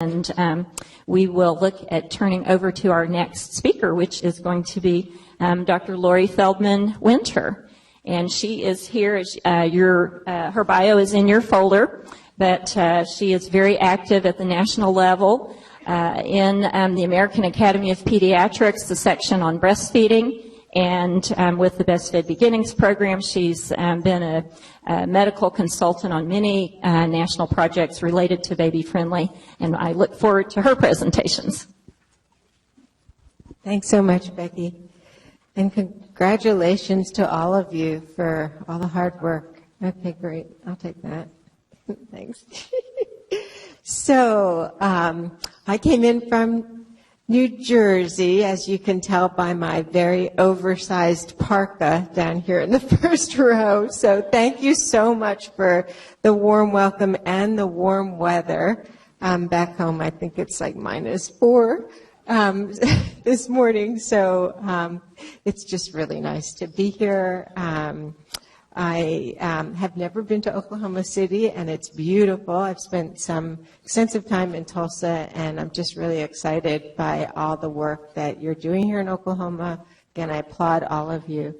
And we will look at turning over to our next speaker, which is going to be Dr. Lori Feldman-Winter. And she is here. Her bio is in your folder, but she is very active at the national level in the American Academy of Pediatrics, the section on breastfeeding. And with the Best Fed Beginnings program, she's been a medical consultant on many national projects related to baby friendly, and I look forward to her presentations. Thanks so much, Becky. And congratulations to all of you for all the hard work. Okay, great. I'll take that. Thanks. So, I came in from New Jersey, as you can tell by my very oversized parka down here in the first row. So thank you so much for the warm welcome and the warm weather. Back home, I think it's like -4 this morning. So it's just really nice to be here. I have never been to Oklahoma City, and it's beautiful. I've spent some extensive time in Tulsa, and I'm just really excited by all the work that you're doing here in Oklahoma. Again, I applaud all of you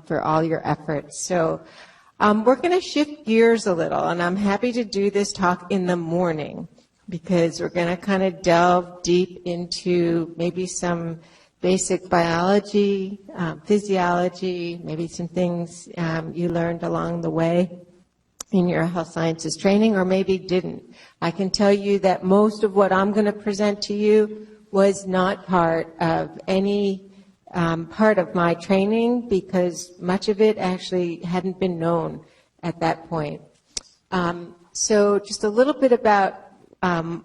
for all your efforts. So we're going to shift gears a little, and I'm happy to do this talk in the morning because we're going to kind of delve deep into maybe some basic biology, physiology, maybe some things you learned along the way in your health sciences training, or maybe didn't. I can tell you that most of what I'm going to present to you was not part of any part of my training because much of it actually hadn't been known at that point. So just a little bit about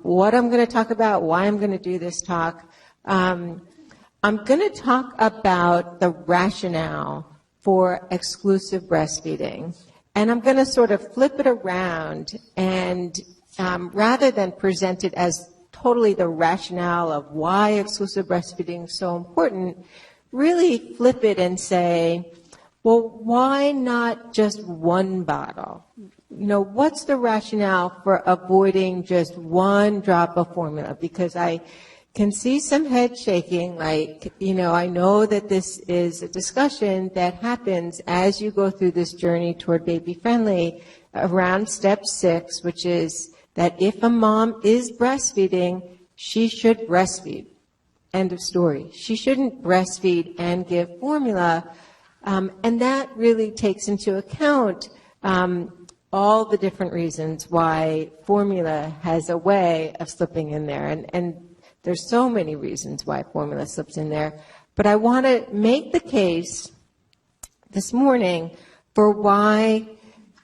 what I'm going to talk about, why I'm going to do this talk. I'm going to talk about the rationale for exclusive breastfeeding. And I'm going to sort of flip it around and rather than present it as totally the rationale of why exclusive breastfeeding is so important, really flip it and say, well, why not just one bottle? You know, what's the rationale for avoiding just one drop of formula? Because I can see some head shaking, like, you know, I know that this is a discussion that happens as you go through this journey toward baby friendly around step 6, which is that if a mom is breastfeeding, she should breastfeed. End of story. She shouldn't breastfeed and give formula. And that really takes into account all the different reasons why formula has a way of slipping in there. And there's so many reasons why formula slips in there. But I want to make the case this morning for why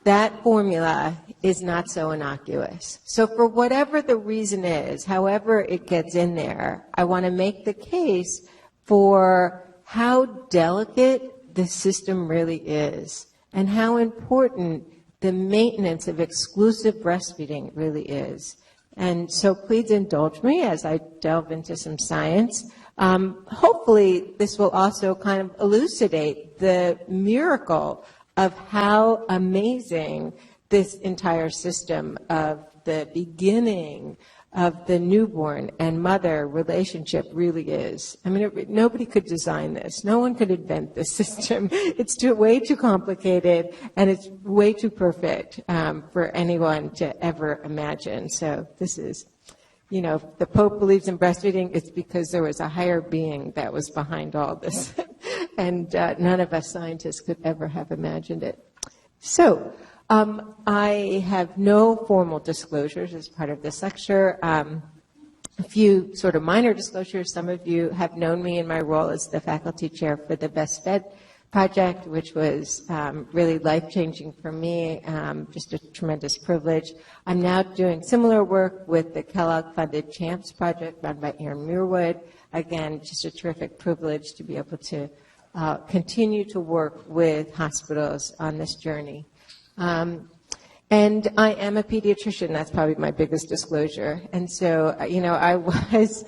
that formula is not so innocuous. So for whatever the reason is, however it gets in there, I want to make the case for how delicate the system really is and how important the maintenance of exclusive breastfeeding really is. And so please indulge me as I delve into some science. Hopefully this will also kind of elucidate the miracle of how amazing this entire system of the beginning of the newborn and mother relationship really is. I mean, nobody could design this. No one could invent this system. It's way too complicated, and it's way too perfect for anyone to ever imagine. So this is, you know, if the Pope believes in breastfeeding, it's because there was a higher being that was behind all this. And none of us scientists could ever have imagined it. So I have no formal disclosures as part of this lecture. A few sort of minor disclosures. Some of you have known me in my role as the faculty chair for the Best Fed project, which was really life-changing for me, just a tremendous privilege. I'm now doing similar work with the Kellogg-funded CHAMPS project run by Aaron Muirwood. Again, just a terrific privilege to be able to continue to work with hospitals on this journey. And I am a pediatrician. That's probably my biggest disclosure. And so, you know, I was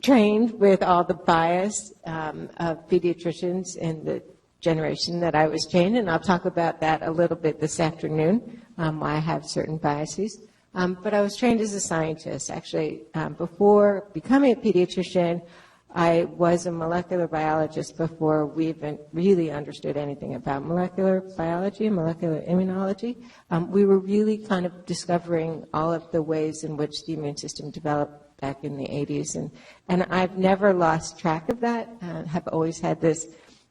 trained with all the bias of pediatricians in the generation that I was trained, and I'll talk about that a little bit this afternoon, why I have certain biases. But I was trained as a scientist. Actually, before becoming a pediatrician, I was a molecular biologist before we even really understood anything about molecular biology and molecular immunology. We were really kind of discovering all of the ways in which the immune system developed back in the 80s. And I've never lost track of that. Have always had this,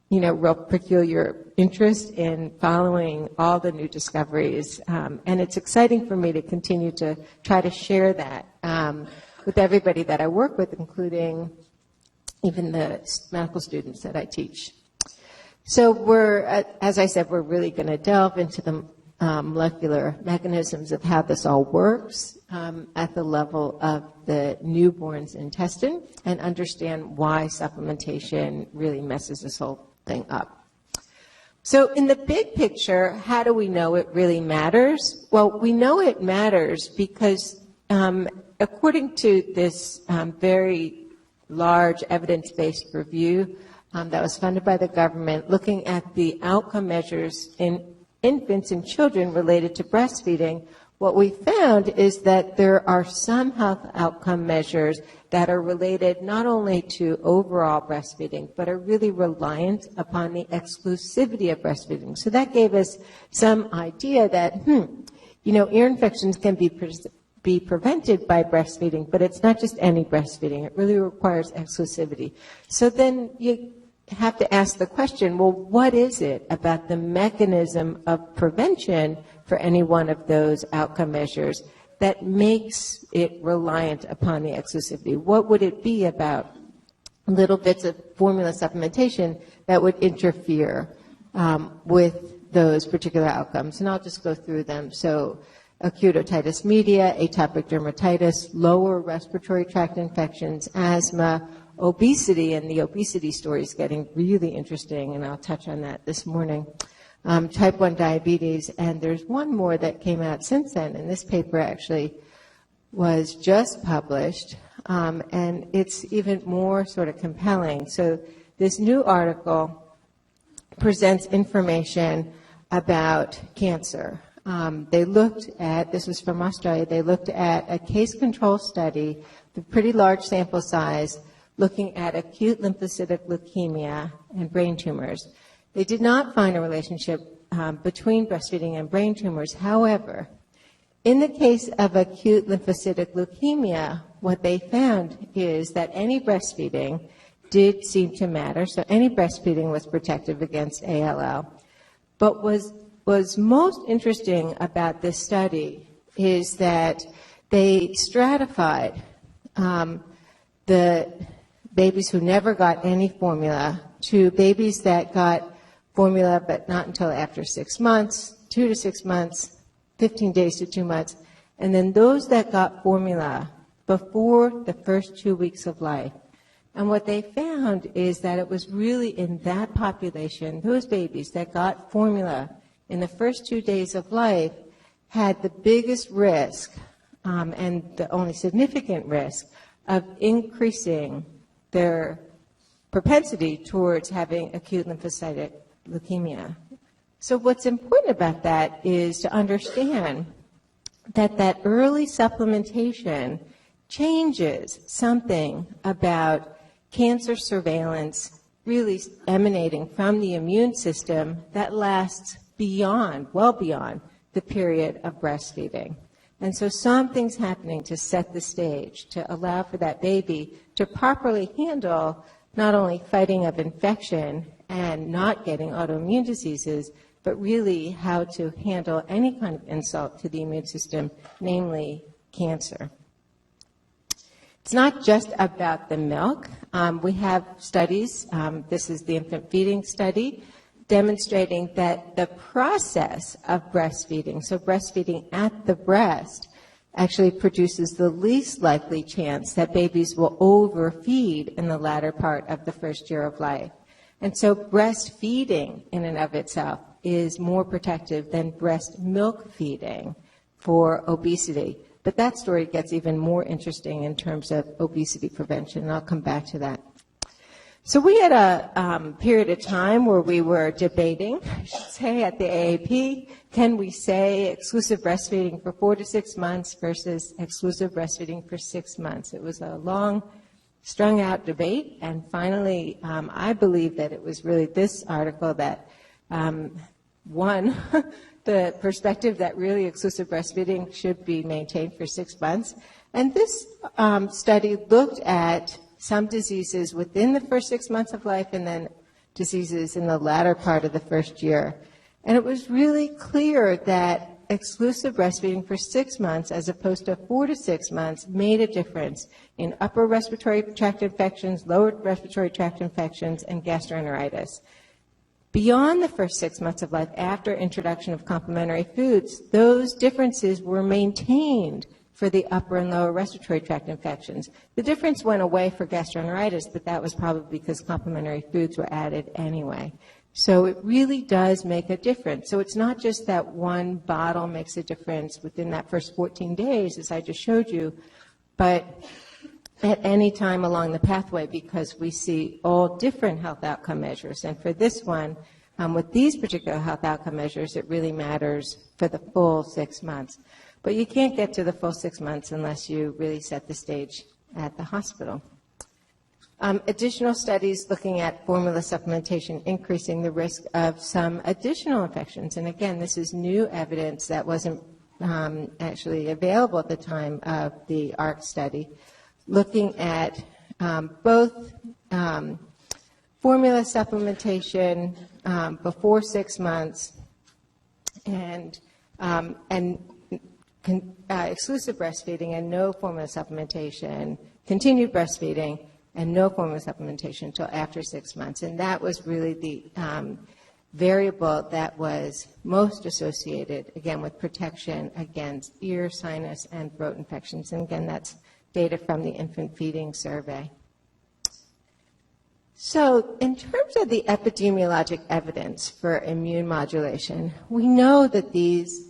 real peculiar interest in following all the new discoveries. And it's exciting for me to continue to try to share that with everybody that I work with, including even the medical students that I teach. So as I said, we're really going to delve into the molecular mechanisms of how this all works at the level of the newborn's intestine and understand why supplementation really messes this whole thing up. So in the big picture, how do we know it really matters? Well, we know it matters because according to this very large evidence-based review that was funded by the government looking at the outcome measures in infants and children related to breastfeeding, what we found is that there are some health outcome measures that are related not only to overall breastfeeding, but are really reliant upon the exclusivity of breastfeeding. So that gave us some idea that, ear infections can be prevented by breastfeeding, but it's not just any breastfeeding. It really requires exclusivity. So then you have to ask the question, well, what is it about the mechanism of prevention for any one of those outcome measures that makes it reliant upon the exclusivity? What would it be about little bits of formula supplementation that would interfere with those particular outcomes? And I'll just go through them. So acute otitis media, atopic dermatitis, lower respiratory tract infections, asthma, obesity, and the obesity story is getting really interesting, and I'll touch on that this morning. Type 1 diabetes, and there's one more that came out since then, and this paper actually was just published, and it's even more sort of compelling. So this new article presents information about cancer. They looked at, this was from Australia, they looked at a case control study, a pretty large sample size, looking at acute lymphocytic leukemia and brain tumors. They did not find a relationship between breastfeeding and brain tumors. However, in the case of acute lymphocytic leukemia, what they found is that any breastfeeding did seem to matter. So any breastfeeding was protective against ALL. But was most interesting about this study is that they stratified the babies who never got any formula to babies that got formula but not until after 6 months, 2 to 6 months, 15 days to 2 months, and then those that got formula before the first 2 weeks of life. And what they found is that it was really in that population, those babies that got formula in the first 2 days of life had the biggest risk and the only significant risk of increasing their propensity towards having acute lymphocytic leukemia. So what's important about that is to understand that that early supplementation changes something about cancer surveillance really emanating from the immune system that lasts beyond, well beyond, the period of breastfeeding. And so something's happening to set the stage, to allow for that baby to properly handle not only fighting of infection and not getting autoimmune diseases, but really how to handle any kind of insult to the immune system, namely cancer. It's not just about the milk. We have studies, this is the infant feeding study, demonstrating that the process of breastfeeding, so breastfeeding at the breast, actually produces the least likely chance that babies will overfeed in the latter part of the first year of life. And so breastfeeding in and of itself is more protective than breast milk feeding for obesity. But that story gets even more interesting in terms of obesity prevention, and I'll come back to that. So we had a period of time where we were debating, I should say, at the AAP, can we say exclusive breastfeeding for 4 to 6 months versus exclusive breastfeeding for 6 months? It was a long, strung-out debate, and finally, I believe that it was really this article that won the perspective that really exclusive breastfeeding should be maintained for 6 months. And this study looked at some diseases within the first 6 months of life and then diseases in the latter part of the first year. And it was really clear that exclusive breastfeeding for 6 months as opposed to 4 to 6 months made a difference in upper respiratory tract infections, lower respiratory tract infections, and gastroenteritis. Beyond the first 6 months of life, after introduction of complementary foods, those differences were maintained for the upper and lower respiratory tract infections. The difference went away for gastroenteritis, but that was probably because complementary foods were added anyway. So it really does make a difference. So it's not just that one bottle makes a difference within that first 14 days, as I just showed you, but at any time along the pathway, because we see all different health outcome measures. And for this one, with these particular health outcome measures, it really matters for the full 6 months. But you can't get to the full 6 months unless you really set the stage at the hospital. Additional studies looking at formula supplementation increasing the risk of some additional infections. And again, this is new evidence that wasn't actually available at the time of the ARC study, looking at both formula supplementation before 6 months and exclusive breastfeeding and no formula supplementation, continued breastfeeding, and no formula supplementation until after 6 months. And that was really the variable that was most associated, again, with protection against ear, sinus, and throat infections. And again, that's data from the infant feeding survey. So in terms of the epidemiologic evidence for immune modulation, we know that these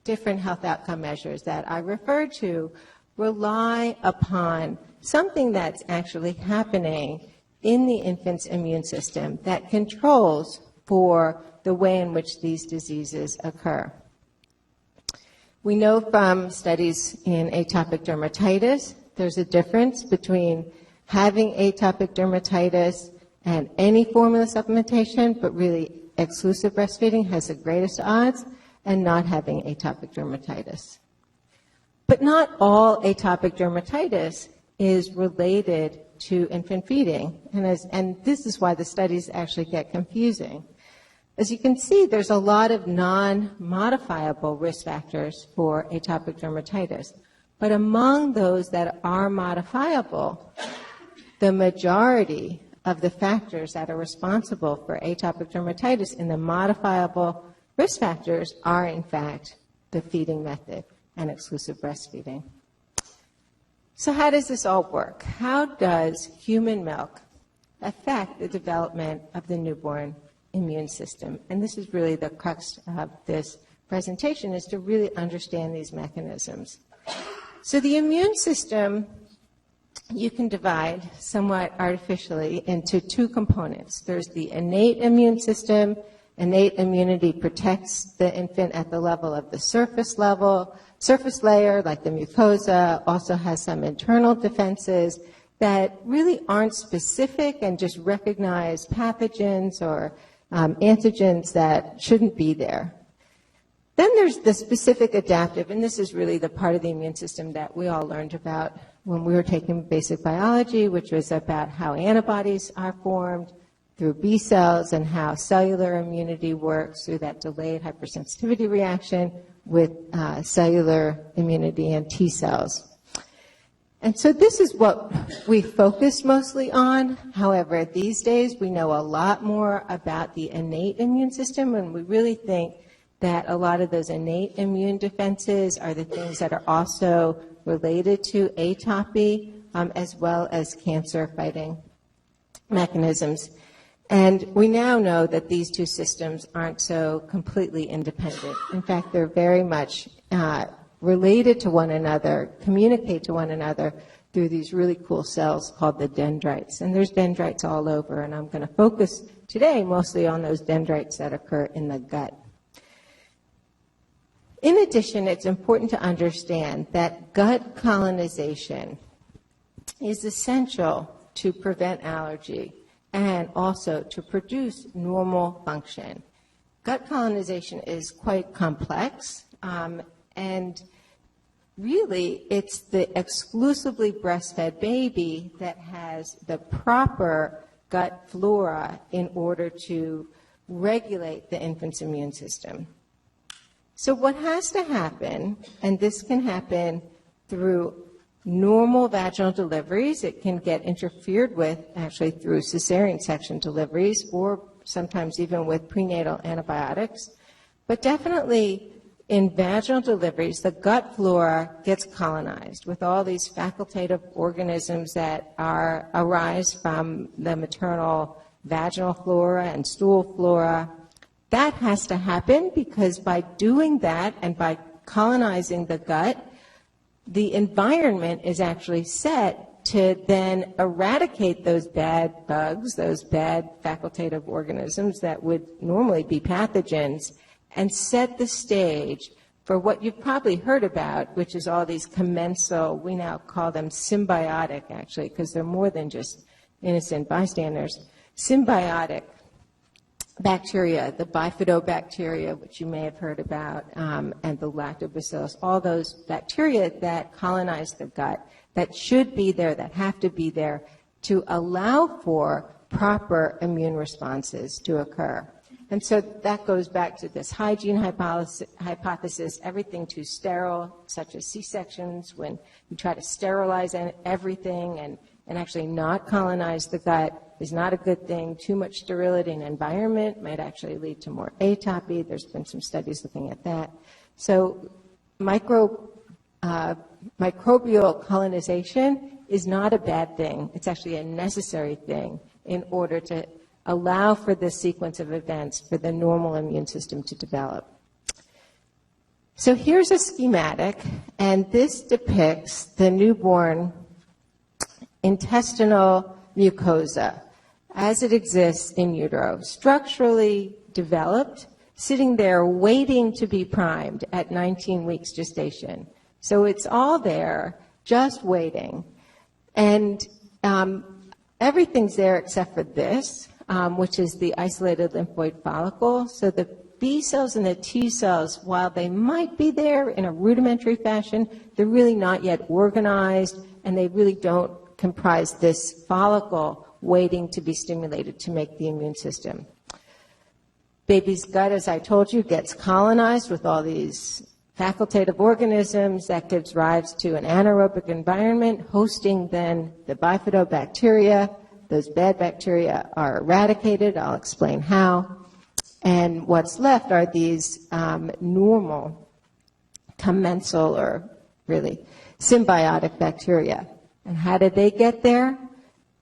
different health outcome measures that I referred to rely upon something that's actually happening in the infant's immune system that controls for the way in which these diseases occur. We know from studies in atopic dermatitis, there's a difference between having atopic dermatitis and any formula supplementation, but really exclusive breastfeeding has the greatest odds, and not having atopic dermatitis. But not all atopic dermatitis is related to infant feeding, and this is why the studies actually get confusing. As you can see, there's a lot of non-modifiable risk factors for atopic dermatitis, but among those that are modifiable, the majority of the factors that are responsible for atopic dermatitis in the modifiable risk factors are, in fact, the feeding method and exclusive breastfeeding. So how does this all work? How does human milk affect the development of the newborn immune system? And this is really the crux of this presentation, is to really understand these mechanisms. So the immune system, you can divide somewhat artificially into two components. There's the innate immune system. Innate immunity protects the infant at the level of the surface layer, like the mucosa, also has some internal defenses that really aren't specific and just recognize pathogens or antigens that shouldn't be there. Then there's the specific adaptive, and this is really the part of the immune system that we all learned about when we were taking basic biology, which was about how antibodies are formed through B cells and how cellular immunity works through that delayed hypersensitivity reaction with cellular immunity and T cells. And so this is what we focus mostly on. However, these days we know a lot more about the innate immune system, and we really think that a lot of those innate immune defenses are the things that are also related to atopy, as well as cancer fighting mechanisms. And we now know that these two systems aren't so completely independent. In fact, they're very much related to one another, communicate to one another through these really cool cells called the dendrites. And there's dendrites all over, and I'm going to focus today mostly on those dendrites that occur in the gut. In addition, it's important to understand that gut colonization is essential to prevent allergy and also to produce normal function. Gut colonization is quite complex, and really it's the exclusively breastfed baby that has the proper gut flora in order to regulate the infant's immune system. So what has to happen, and this can happen through normal vaginal deliveries, it can get interfered with actually through cesarean section deliveries or sometimes even with prenatal antibiotics, but definitely in vaginal deliveries, the gut flora gets colonized with all these facultative organisms that arise from the maternal vaginal flora and stool flora. That has to happen because by doing that and by colonizing the gut, the environment is actually set to then eradicate those bad bugs, those bad facultative organisms that would normally be pathogens, and set the stage for what you've probably heard about, which is all these commensal, we now call them symbiotic actually, because they're more than just innocent bystanders, symbiotic bacteria, the bifidobacteria, which you may have heard about, and the lactobacillus, all those bacteria that colonize the gut, that should be there, that have to be there to allow for proper immune responses to occur. And so that goes back to this hygiene hypothesis, everything too sterile, such as C-sections, when you try to sterilize everything and actually not colonize the gut is not a good thing. Too much sterility in environment might actually lead to more atopy. There's been some studies looking at that. So microbial colonization is not a bad thing. It's actually a necessary thing in order to allow for this sequence of events for the normal immune system to develop. So here's a schematic, and this depicts the newborn intestinal mucosa as it exists in utero, structurally developed, sitting there waiting to be primed at 19 weeks gestation. So it's all there, just waiting. And everything's there except for this, which is the isolated lymphoid follicle. So the B cells and the T cells, while they might be there in a rudimentary fashion, they're really not yet organized, and they really don't comprise this follicle waiting to be stimulated to make the immune system. Baby's gut, as I told you, gets colonized with all these facultative organisms. That gives rise to an anaerobic environment, hosting then the bifidobacteria. Those bad bacteria are eradicated. I'll explain how. And what's left are these normal commensal or really symbiotic bacteria. And how did they get there?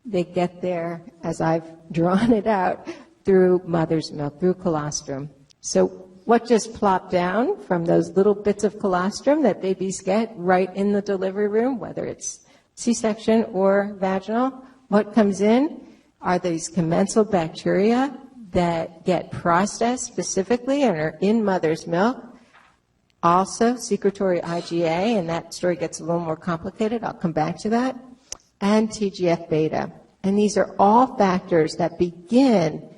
They get there, as I've drawn it out, through mother's milk, through colostrum. So what just plopped down from those little bits of colostrum that babies get right in the delivery room, whether it's C-section or vaginal, what comes in are these commensal bacteria that get processed specifically and are in mother's milk. Also, secretory IgA, and that story gets a little more complicated. I'll come back to that. And TGF-beta. And these are all factors that begin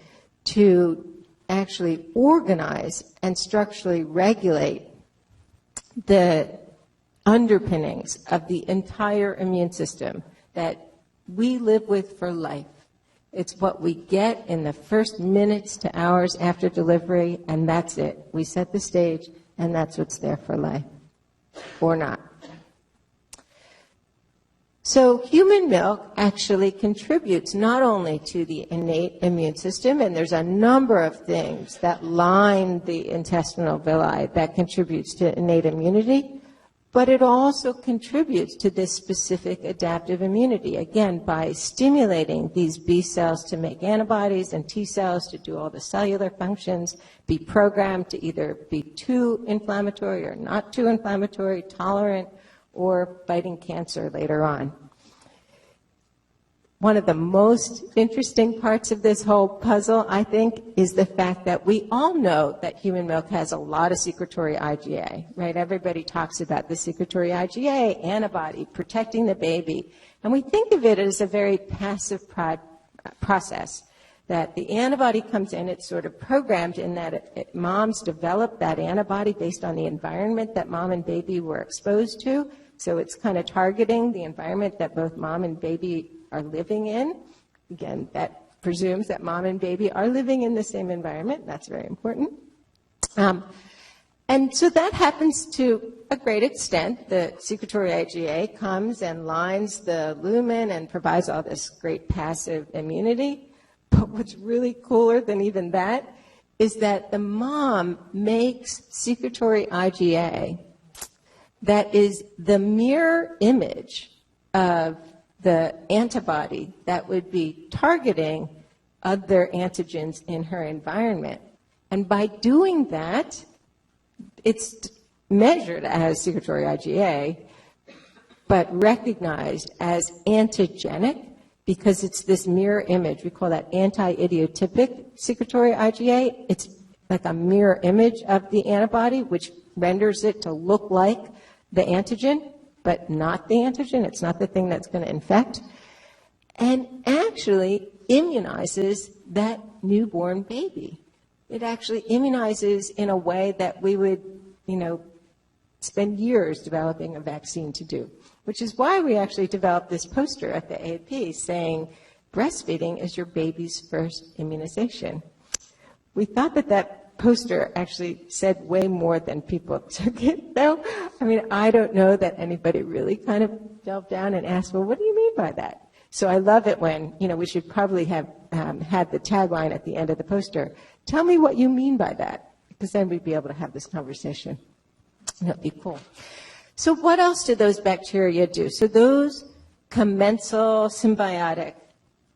to actually organize and structurally regulate the underpinnings of the entire immune system that we live with for life. It's what we get in the first minutes to hours after delivery, and that's it. We set the stage, and that's what's there for life, or not. So human milk actually contributes not only to the innate immune system, and there's a number of things that line the intestinal villi that contributes to innate immunity, but it also contributes to this specific adaptive immunity, again, by stimulating these B cells to make antibodies and T cells to do all the cellular functions, be programmed to either be too inflammatory or not too inflammatory, tolerant, or fighting cancer later on. one of the most interesting parts of this whole puzzle, I think, is the fact that we all know that human milk has a lot of secretory IgA, right? Everybody talks about the secretory IgA antibody protecting the baby. And we think of it as a very passive process, that the antibody comes in, it's sort of programmed in that moms develop that antibody based on the environment that mom and baby were exposed to. So it's kind of targeting the environment that both mom and baby are living in. Again, that presumes that mom and baby are living in the same environment. That's very important. And so that happens to a great extent. The secretory IgA comes and lines the lumen and provides all this great passive immunity. But what's really cooler than even that is that the mom makes secretory IgA that is the mirror image of the antibody that would be targeting other antigens in her environment. And by doing that, it's measured as secretory IgA, but recognized as antigenic because it's this mirror image. We call that anti-idiotypic secretory IgA. It's like a mirror image of the antibody, which renders it to look like the antigen, but not the antigen. It's not the thing that's going to infect. And actually immunizes that newborn baby. It actually immunizes in a way that we would, spend years developing a vaccine to do, which is why we actually developed this poster at the AAP saying, breastfeeding is your baby's first immunization. We thought that poster actually said way more than people took it, though. I mean, I don't know that anybody really kind of delved down and asked, well, what do you mean by that? So I love it when, we should probably have had the tagline at the end of the poster, tell me what you mean by that, because then we'd be able to have this conversation. And that'd be cool. So what else do those bacteria do? So those commensal symbiotic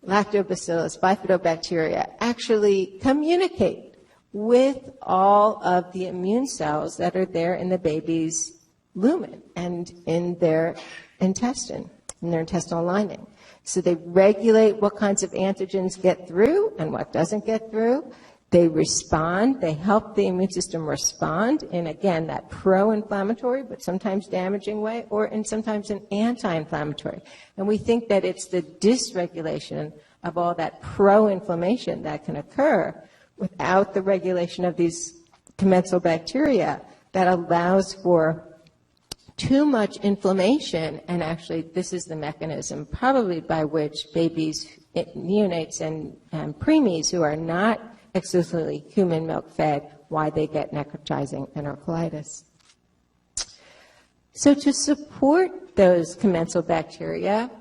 lactobacillus bifidobacteria actually communicate with all of the immune cells that are there in the baby's lumen and in their intestine, in their intestinal lining. So they regulate what kinds of antigens get through and what doesn't get through. They respond. They help the immune system respond in, again, that pro-inflammatory but sometimes damaging way, or in sometimes an anti-inflammatory. And we think that it's the dysregulation of all that pro-inflammation that can occur without the regulation of these commensal bacteria that allows for too much inflammation. And actually, this is the mechanism probably by which babies, neonates and preemies who are not exclusively human milk fed, why they get necrotizing enterocolitis. So to support those commensal bacteria,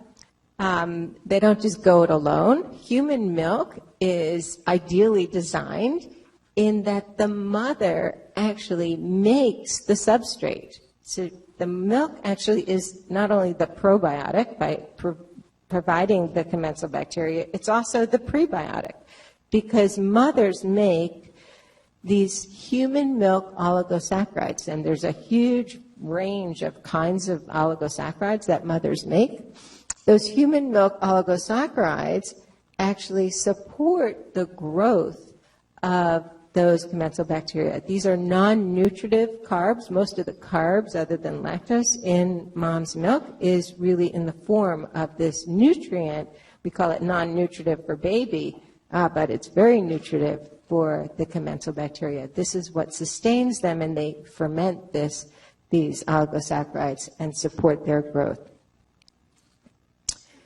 they don't just go it alone. Human milk is ideally designed in that the mother actually makes the substrate. So the milk actually is not only the probiotic by providing the commensal bacteria, it's also the prebiotic, because mothers make these human milk oligosaccharides, and there's a huge range of kinds of oligosaccharides that mothers make. Those human milk oligosaccharides actually support the growth of those commensal bacteria. These are non-nutritive carbs. Most of the carbs, other than lactose, in mom's milk is really in the form of this nutrient. We call it non-nutritive for baby, but it's very nutritive for the commensal bacteria. This is what sustains them, and they ferment these oligosaccharides and support their growth.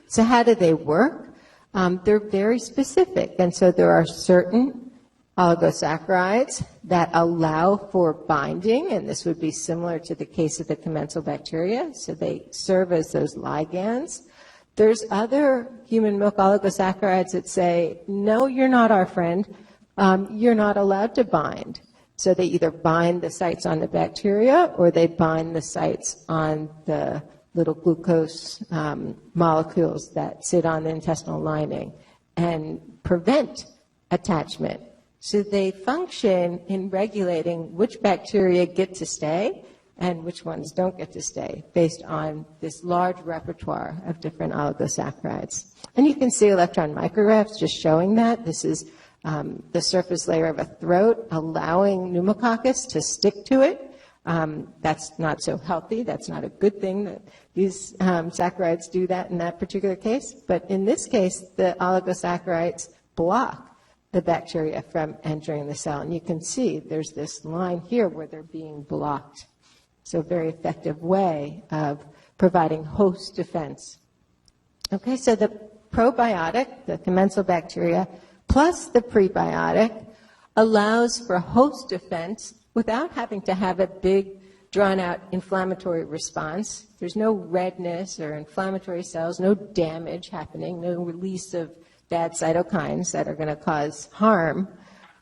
So how do they work? They're very specific, and so there are certain oligosaccharides that allow for binding, and this would be similar to the case of the commensal bacteria, so they serve as those ligands. There's other human milk oligosaccharides that say, no, you're not our friend, you're not allowed to bind. So they either bind the sites on the bacteria or they bind the sites on the little glucose molecules that sit on the intestinal lining and prevent attachment. So they function in regulating which bacteria get to stay and which ones don't get to stay based on this large repertoire of different oligosaccharides. And you can see electron micrographs just showing that. This is the surface layer of a throat allowing pneumococcus to stick to it. That's not so healthy. That's not a good thing that these saccharides do that in that particular case. But in this case, the oligosaccharides block the bacteria from entering the cell. And you can see there's this line here where they're being blocked. So a very effective way of providing host defense. Okay, so the probiotic, the commensal bacteria, plus the prebiotic allows for host defense without having to have a big, drawn-out inflammatory response. There's no redness or inflammatory cells, no damage happening, no release of bad cytokines that are going to cause harm.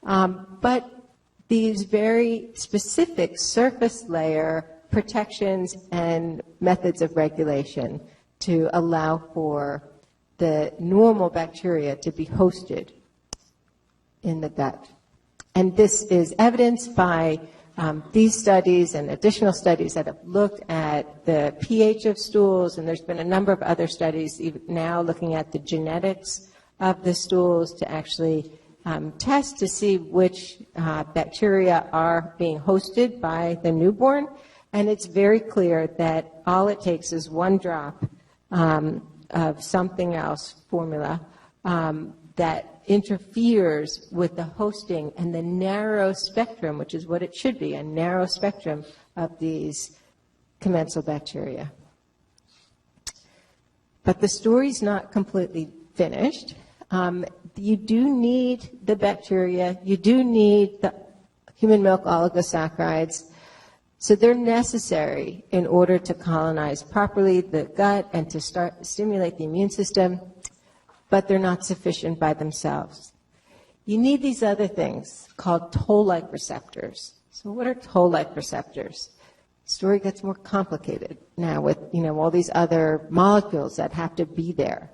But these very specific surface layer protections and methods of regulation to allow for the normal bacteria to be hosted in the gut. And this is evidenced by these studies and additional studies that have looked at the pH of stools, and there's been a number of other studies even now looking at the genetics of the stools to actually test to see which bacteria are being hosted by the newborn. And it's very clear that all it takes is one drop of something else formula that interferes with the hosting and the narrow spectrum, which is what it should be, a narrow spectrum of these commensal bacteria. But the story's not completely finished. You do need the bacteria. You do need the human milk oligosaccharides. So they're necessary in order to colonize properly the gut and to stimulate the immune system, but they're not sufficient by themselves. You need these other things called toll-like receptors. So what are toll-like receptors? The story gets more complicated now with, all these other molecules that have to be there.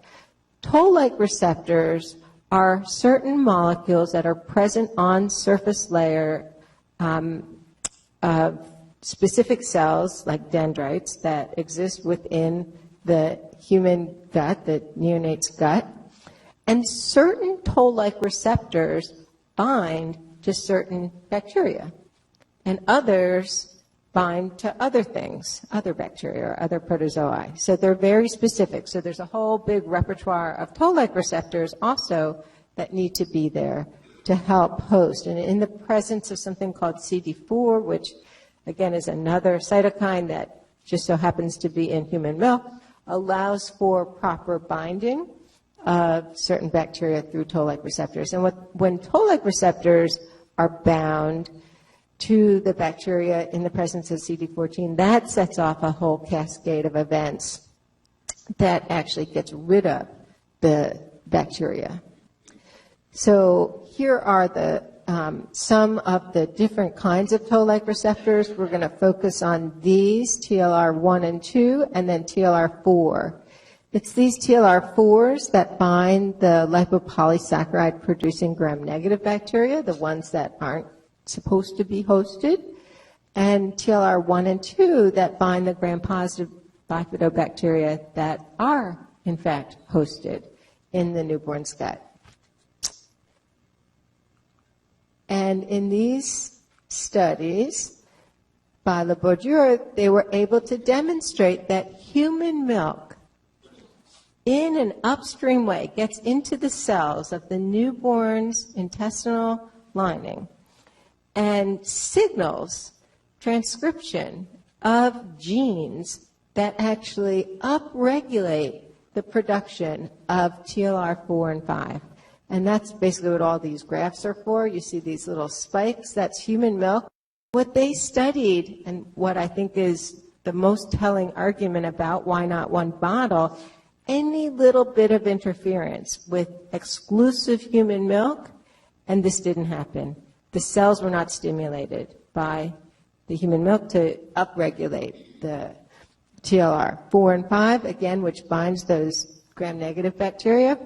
Toll-like receptors are certain molecules that are present on surface layer of specific cells, like dendrites, that exist within the human gut, the neonate's gut. And certain toll-like receptors bind to certain bacteria. And others bind to other things, other bacteria or other protozoa. So they're very specific. So there's a whole big repertoire of toll-like receptors also that need to be there to help host. And in the presence of something called CD4, which again is another cytokine that just so happens to be in human milk, allows for proper binding of certain bacteria through toll-like receptors. And when toll-like receptors are bound to the bacteria in the presence of CD14, that sets off a whole cascade of events that actually gets rid of the bacteria. So here are the some of the different kinds of toll-like receptors. We're going to focus on these, TLR1 and 2, and then TLR4. It's these TLR4s that bind the lipopolysaccharide-producing gram-negative bacteria, the ones that aren't supposed to be hosted, and TLR1 and 2 that bind the gram-positive bifidobacteria that are, in fact, hosted in the newborn's gut. And in these studies by Le Bourdieu, they were able to demonstrate that human milk, in an upstream way, gets into the cells of the newborn's intestinal lining and signals transcription of genes that actually upregulate the production of TLR4 and 5. And that's basically what all these graphs are for. You see these little spikes, that's human milk. What they studied, and what I think is the most telling argument about why not one bottle, any little bit of interference with exclusive human milk, and this didn't happen. The cells were not stimulated by the human milk to upregulate the TLR4 and 5, again, which binds those gram-negative bacteria,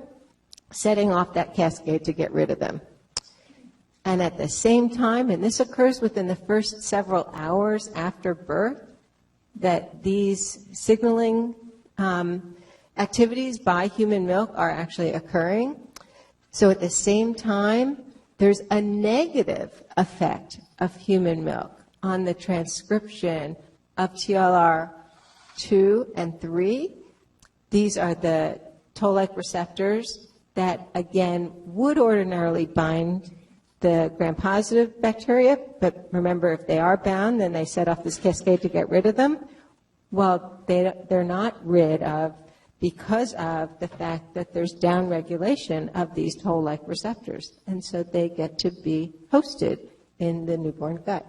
setting off that cascade to get rid of them. And at the same time, and this occurs within the first several hours after birth, that these signaling activities by human milk are actually occurring. So at the same time, there's a negative effect of human milk on the transcription of TLR2 and 3. These are the toll-like receptors that, again, would ordinarily bind the gram-positive bacteria, but remember, if they are bound, then they set off this cascade to get rid of them. Well, they're not rid of because of the fact that there's downregulation of these toll-like receptors, and so they get to be hosted in the newborn gut.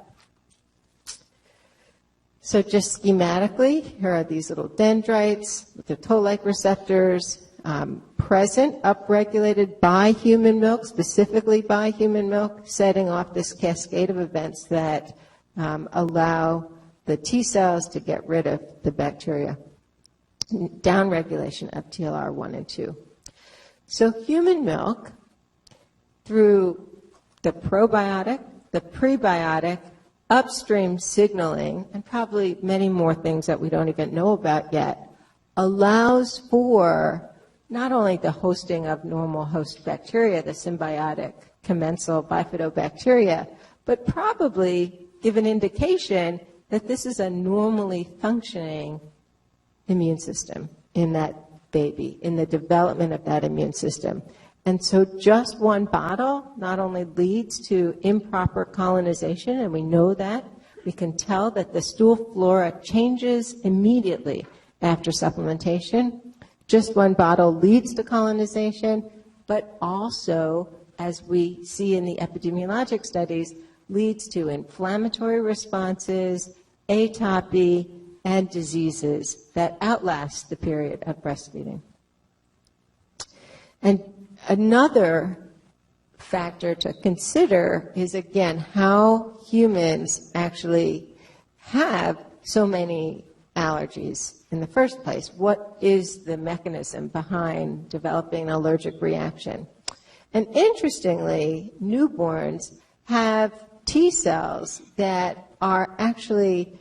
So just schematically, here are these little dendrites with the toll-like receptors present, upregulated by human milk, specifically by human milk, setting off this cascade of events that allow the T cells to get rid of the bacteria. Downregulation of TLR1 and 2. So human milk, through the probiotic, the prebiotic, upstream signaling, and probably many more things that we don't even know about yet, allows for not only the hosting of normal host bacteria, the symbiotic commensal bifidobacteria, but probably give an indication that this is a normally functioning immune system in that baby, in the development of that immune system. And so just one bottle not only leads to improper colonization, and we know that, we can tell that the stool flora changes immediately after supplementation. Just one bottle leads to colonization, but also, as we see in the epidemiologic studies, leads to inflammatory responses, atopy, and diseases that outlast the period of breastfeeding. And another factor to consider is, again, how humans actually have so many allergies in the first place. What is the mechanism behind developing an allergic reaction? And interestingly, newborns have T cells that are actually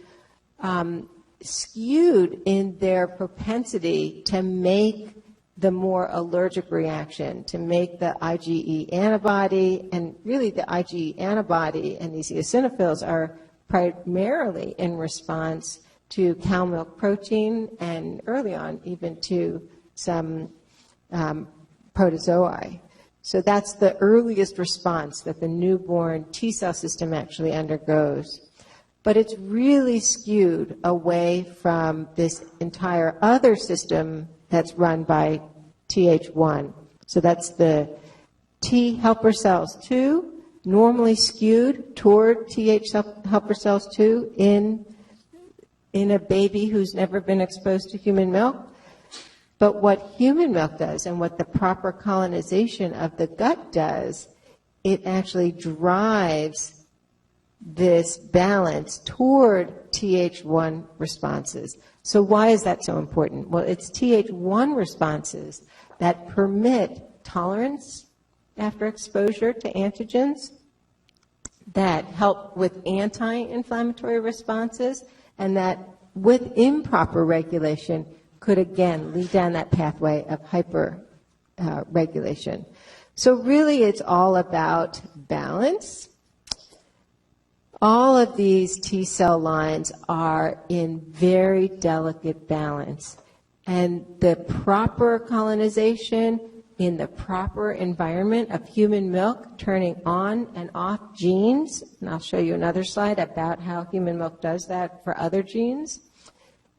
skewed in their propensity to make the more allergic reaction, to make the IgE antibody, and really the IgE antibody and these eosinophils are primarily in response to cow milk protein and early on even to some protozoa. So that's the earliest response that the newborn T cell system actually undergoes. But it's really skewed away from this entire other system that's run by Th1. So that's the T helper cells 2, normally skewed toward Th helper cells 2 in a baby who's never been exposed to human milk. But what human milk does and what the proper colonization of the gut does, it actually drives this balance toward Th1 responses. So why is that so important? Well, it's Th1 responses that permit tolerance after exposure to antigens, that help with anti-inflammatory responses, and that with improper regulation could again lead down that pathway of hyper-regulation. So really it's all about balance. All of these T cell lines are in very delicate balance. And the proper colonization in the proper environment of human milk, turning on and off genes, and I'll show you another slide about how human milk does that for other genes,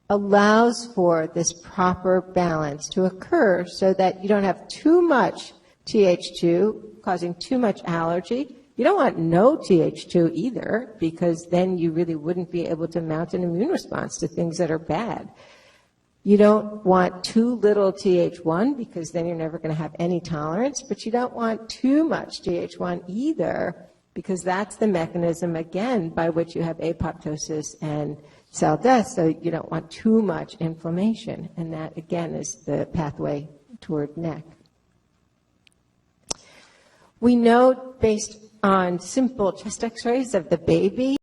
allows for this proper balance to occur so that you don't have too much Th2 causing too much allergy. You don't want no Th2 either, because then you really wouldn't be able to mount an immune response to things that are bad. You don't want too little Th1, because then you're never going to have any tolerance, but you don't want too much Th1 either, because that's the mechanism, again, by which you have apoptosis and cell death, so you don't want too much inflammation, and that, again, is the pathway toward NEC. We know, based on simple chest x-rays of the baby.